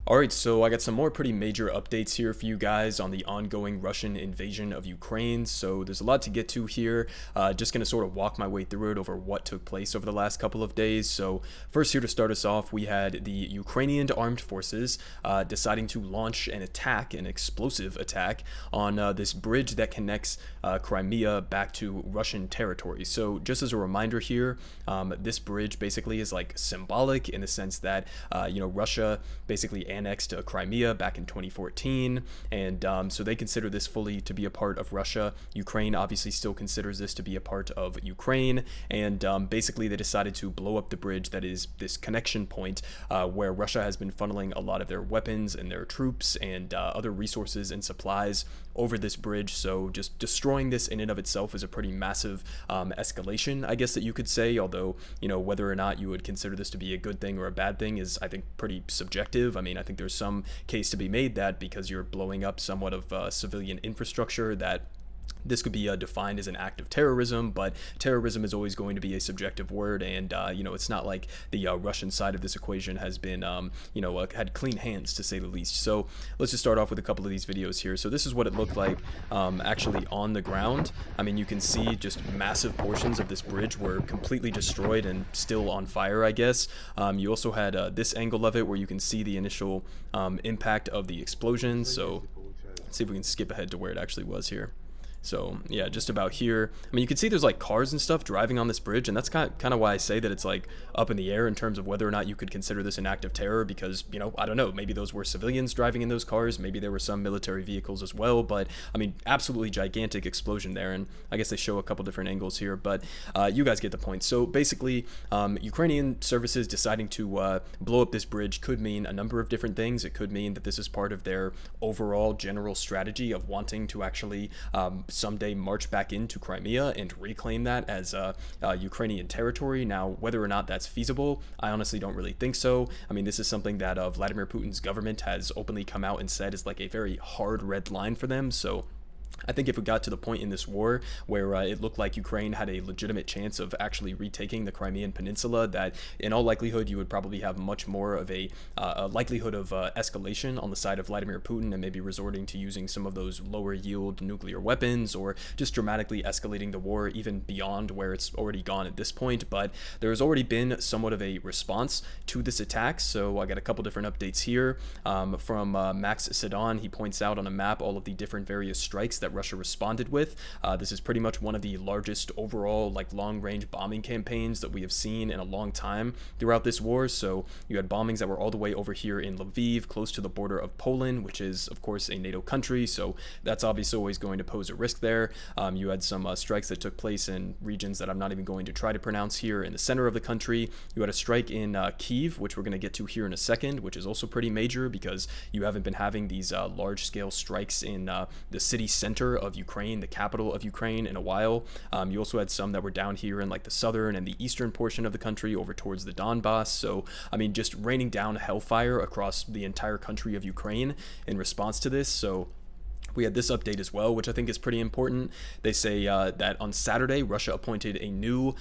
Alright, so I got some more pretty major updates here for you guys on the ongoing Russian invasion of Ukraine. So there's a lot to get to here. Just going to sort of walk my way through it over what took place over the last couple of days. So first, here to start us off, we had the Ukrainian armed forces deciding to launch an attack, an explosive attack, on this bridge that connects Crimea back to Russian territory. So just as a reminder here, this bridge basically is like symbolic in the sense that, Russia basically annexed Crimea back in 2014, and so they consider this fully to be a part of Russia. Ukraine obviously still considers this to be a part of Ukraine, and basically they decided to blow up the bridge that is this connection point where Russia has been funneling a lot of their weapons and their troops and other resources and supplies over this bridge. So just destroying this in and of itself is a pretty massive escalation, I guess that you could say, although whether or not you would consider this to be a good thing or a bad thing is, I think, pretty subjective. I mean, I think there's some case to be made that because you're blowing up somewhat of civilian infrastructure, that this could be defined as an act of terrorism, but terrorism is always going to be a subjective word, and it's not like the Russian side of this equation has been had clean hands, to say the least. So let's just start off with a couple of these videos here. So this is what it looked like actually on the ground. I mean, you can see just massive portions of this bridge were completely destroyed and still on fire, I guess. You also had this angle of it where you can see the initial impact of the explosion. So let's see if we can skip ahead to where it actually was here. So yeah, just about here. I mean, you can see there's like cars and stuff driving on this bridge, and that's kind of why I say that it's like up in the air in terms of whether or not you could consider this an act of terror, because I don't know, maybe those were civilians driving in those cars, maybe there were some military vehicles as well, but I mean, absolutely gigantic explosion there, and I guess they show a couple different angles here, but you guys get the point. So basically, Ukrainian services deciding to blow up this bridge could mean a number of different things. It could mean that this is part of their overall general strategy of wanting to actually someday march back into Crimea and reclaim that as Ukrainian territory. Now, whether or not that's feasible, I honestly don't really think so. I mean, this is something that Vladimir Putin's government has openly come out and said is like a very hard red line for them. So I think if we got to the point in this war where it looked like Ukraine had a legitimate chance of actually retaking the Crimean Peninsula, that in all likelihood you would probably have much more of a likelihood of escalation on the side of Vladimir Putin, and maybe resorting to using some of those lower yield nuclear weapons, or just dramatically escalating the war even beyond where it's already gone at this point. But there has already been somewhat of a response to this attack. So I got a couple different updates here from Max Sedan. He points out on a map all of the different various strikes that Russia responded with. This is pretty much one of the largest overall long-range bombing campaigns that we have seen in a long time throughout this war. So you had bombings that were all the way over here in Lviv, close to the border of Poland, which is of course a NATO country, so that's obviously always going to pose a risk there. You had some strikes that took place in regions that I'm not even going to try to pronounce here in the center of the country. You had a strike in Kiev, which we're going to get to here in a second, which is also pretty major because you haven't been having these large-scale strikes in the city center of Ukraine, the capital of Ukraine, in a while. You also had some that were down here in like the southern and the eastern portion of the country over towards the Donbass. So I mean, just raining down hellfire across the entire country of Ukraine in response to this. So we had this update as well, which I think is pretty important. They say that on Saturday, Russia appointed a new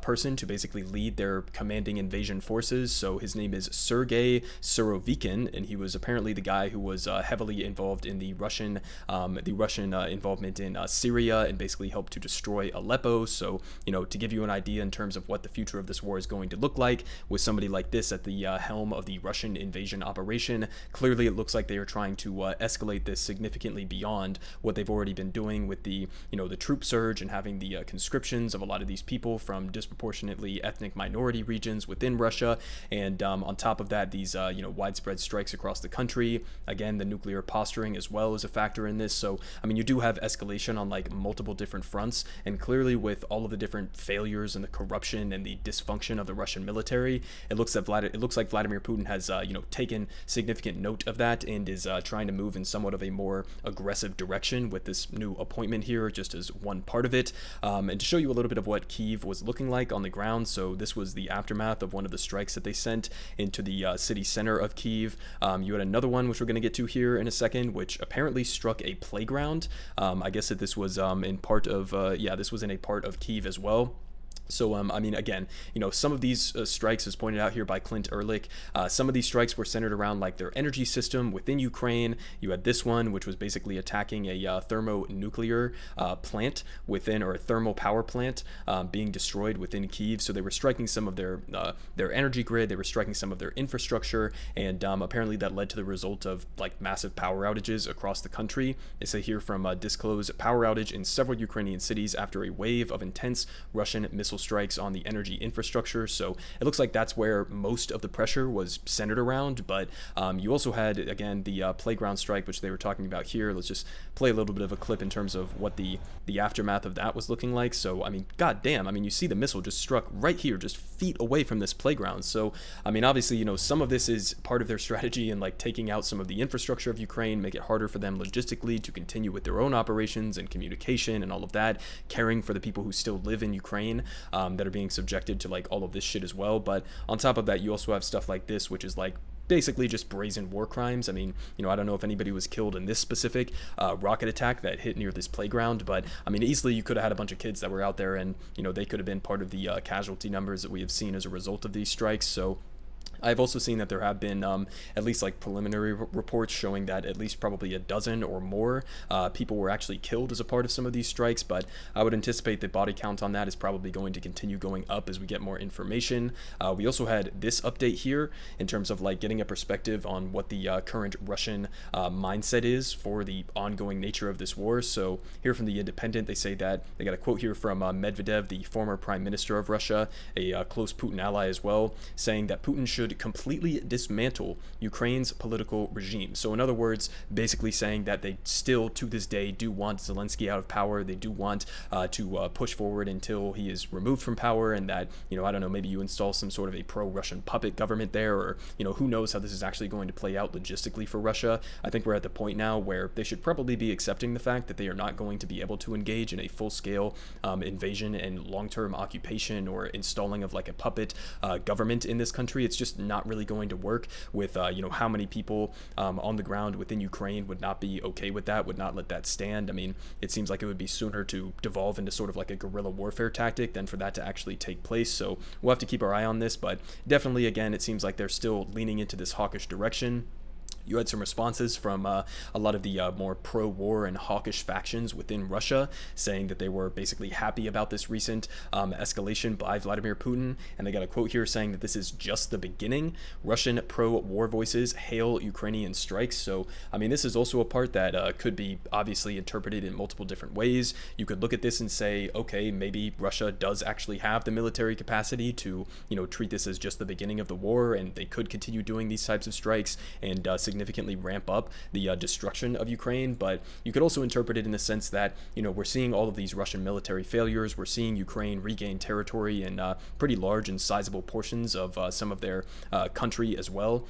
person to basically lead their commanding invasion forces. So his name is Sergei Surovikin, and he was apparently the guy who was heavily involved in the Russian involvement in Syria, and basically helped to destroy Aleppo. So, to give you an idea in terms of what the future of this war is going to look like, with somebody like this at the helm of the Russian invasion operation, clearly it looks like they are trying to escalate this significantly beyond what they've already been doing with the the troop surge and having the conscriptions of a lot of these people from disproportionately ethnic minority regions within Russia, and on top of that, these widespread strikes across the country. Again, the nuclear posturing as well is a factor in this. So I mean, you do have escalation on like multiple different fronts, and clearly with all of the different failures and the corruption and the dysfunction of the Russian military, it looks like Vladimir Putin has taken significant note of that and is trying to move in somewhat of a more aggressive direction with this new appointment here, just as one part of it. And to show you a little bit of what Kyiv was looking like on the ground, so this was the aftermath of one of the strikes that they sent into the city center of Kyiv. You had another one, which we're going to get to here in a second, which apparently struck a playground. I guess that this was in part of, this was in a part of Kyiv as well. So, I mean, again, some of these strikes, as pointed out here by Clint Ehrlich, some of these strikes were centered around like their energy system within Ukraine. You had this one, which was basically attacking a thermonuclear plant within, or a thermal power plant being destroyed within Kyiv. So they were striking some of their energy grid. They were striking some of their infrastructure, and apparently that led to the result of like massive power outages across the country. They say here from disclosed power outage in several Ukrainian cities after a wave of intense Russian missile strikes on the energy infrastructure. So it looks like that's where most of the pressure was centered around. But you also had, again, the playground strike, which they were talking about here. Let's just play a little bit of a clip in terms of what the aftermath of that was looking like. So, I mean, goddamn, I mean, you see the missile just struck right here, just feet away from this playground. So, I mean, obviously, some of this is part of their strategy in like taking out some of the infrastructure of Ukraine, make it harder for them logistically to continue with their own operations and communication and all of that, caring for the people who still live in Ukraine. That are being subjected to like all of this shit as well. But on top of that, you also have stuff like this, which is like basically just brazen war crimes. I mean, I don't know if anybody was killed in this specific rocket attack that hit near this playground, but I mean, easily you could have had a bunch of kids that were out there, and they could have been part of the casualty numbers that we have seen as a result of these strikes. So I've also seen that there have been at least like preliminary reports showing that at least probably a dozen or more people were actually killed as a part of some of these strikes, but I would anticipate the body count on that is probably going to continue going up as we get more information. We also had this update here in terms of like getting a perspective on what the current Russian mindset is for the ongoing nature of this war. So here from the Independent, they say that they got a quote here from Medvedev, the former prime minister of Russia, a close Putin ally as well, saying that Putin should completely dismantle Ukraine's political regime. So in other words, basically saying that they still to this day do want Zelensky out of power. They do want to push forward until he is removed from power, and that, I don't know, maybe you install some sort of a pro-Russian puppet government there, or, who knows how this is actually going to play out logistically for Russia. I think we're at the point now where they should probably be accepting the fact that they are not going to be able to engage in a full-scale invasion and long-term occupation or installing of like a puppet government in this country. It's just not really going to work with how many people on the ground within Ukraine would not be okay with that, would not let that stand. I mean, it seems like it would be sooner to devolve into sort of like a guerrilla warfare tactic than for that to actually take place. So we'll have to keep our eye on this, but definitely, again, it seems like they're still leaning into this hawkish direction. You had some responses from a lot of the more pro-war and hawkish factions within Russia, saying that they were basically happy about this recent escalation by Vladimir Putin. And they got a quote here saying that this is just the beginning. Russian pro-war voices hail Ukrainian strikes. So, I mean, this is also a part that could be obviously interpreted in multiple different ways. You could look at this and say, okay, maybe Russia does actually have the military capacity to, treat this as just the beginning of the war, and they could continue doing these types of strikes and significantly ramp up the destruction of Ukraine. But you could also interpret it in the sense that, we're seeing all of these Russian military failures. We're seeing Ukraine regain territory in pretty large and sizable portions of some of their country as well,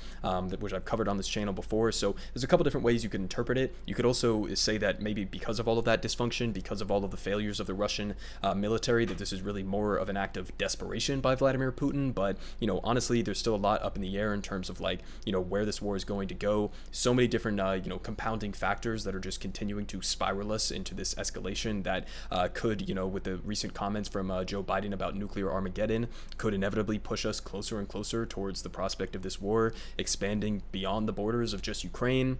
which I've covered on this channel before. So there's a couple different ways you could interpret it. You could also say that maybe because of all of that dysfunction, because of all of the failures of the Russian military, that this is really more of an act of desperation by Vladimir Putin. But, honestly, there's still a lot up in the air in terms of like, where this war is going to go. So many different, compounding factors that are just continuing to spiral us into this escalation that could, with the recent comments from Joe Biden about nuclear Armageddon, could inevitably push us closer and closer towards the prospect of this war expanding beyond the borders of just Ukraine.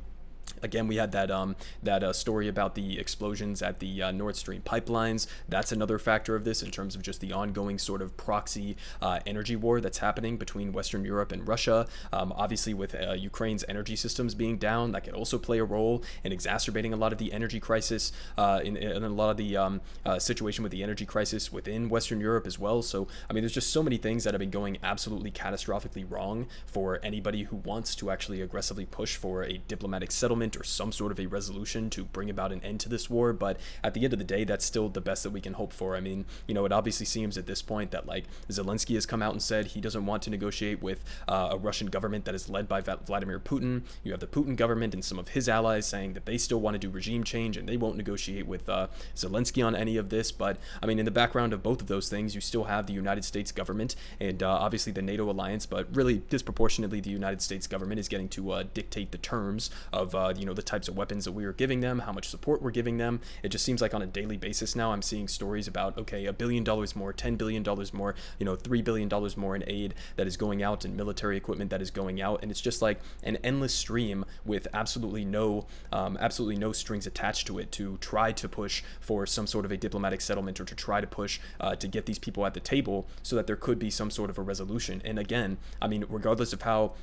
Again, we had that story about the explosions at the Nord Stream pipelines. That's another factor of this in terms of just the ongoing sort of proxy energy war that's happening between Western Europe and Russia. Obviously, with Ukraine's energy systems being down, that could also play a role in exacerbating a lot of the energy crisis in a lot of the situation with the energy crisis within Western Europe as well. So, I mean, there's just so many things that have been going absolutely catastrophically wrong for anybody who wants to actually aggressively push for a diplomatic settlement or some sort of a resolution to bring about an end to this war. But at the end of the day, that's still the best that we can hope for. I mean, it obviously seems at this point that like Zelensky has come out and said he doesn't want to negotiate with a Russian government that is led by Vladimir Putin. You have the Putin government and some of his allies saying that they still want to do regime change and they won't negotiate with Zelensky on any of this. But I mean, in the background of both of those things, you still have the United States government and obviously the NATO alliance, but really disproportionately the United States government is getting to dictate the terms of the types of weapons that we are giving them, how much support we're giving them. It just seems like on a daily basis now I'm seeing stories about, okay, $1 billion more, $10 billion more, $3 billion more in aid that is going out and military equipment that is going out. And it's just like an endless stream with absolutely no strings attached to it to try to push for some sort of a diplomatic settlement, or to try to push to get these people at the table so that there could be some sort of a resolution. And again, I mean, regardless of how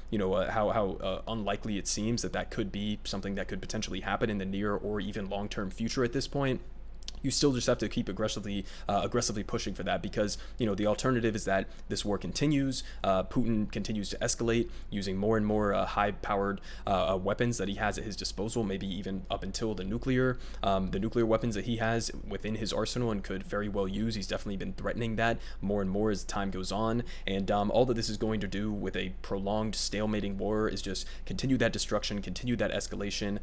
unlikely it seems that could be something that could potentially happen in the near or even long-term future at this point, you still just have to keep aggressively pushing for that, because the alternative is that this war continues. Putin continues to escalate, using more and more high-powered weapons that he has at his disposal, maybe even up until the nuclear weapons that he has within his arsenal and could very well use. He's definitely been threatening that more and more as time goes on, and all that this is going to do with a prolonged stalemating war is just continue that destruction, continue that escalation,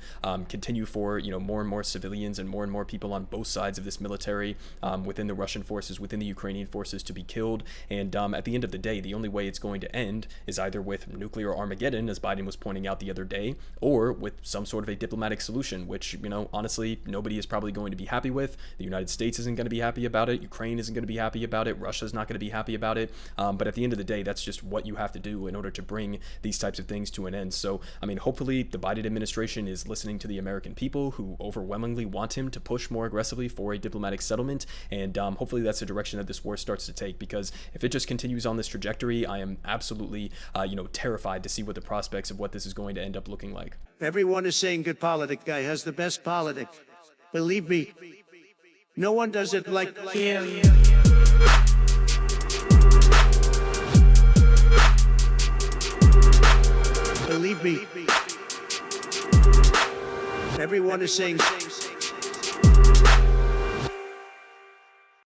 continue for more and more civilians and more people on both sides of this military, within the Russian forces, within the Ukrainian forces, to be killed. And at the end of the day, the only way it's going to end is either with nuclear Armageddon, as Biden was pointing out the other day, or with some sort of a diplomatic solution, which honestly nobody is probably going to be happy with. The United States isn't going to be happy about it. Ukraine isn't going to be happy about it. Russia's not going to be happy about it. But at the end of the day, that's just what you have to do in order to bring these types of things to an end. So I mean, hopefully the Biden administration is listening to the American people, who overwhelmingly want him to push more aggressively for a diplomatic settlement, and hopefully that's the direction that this war starts to take, because if it just continues on this trajectory, I am absolutely terrified to see what the prospects of what this is going to end up looking like. Everyone is saying good politic guy has the best politics. Believe me, no one does it like him. Believe me, everyone is saying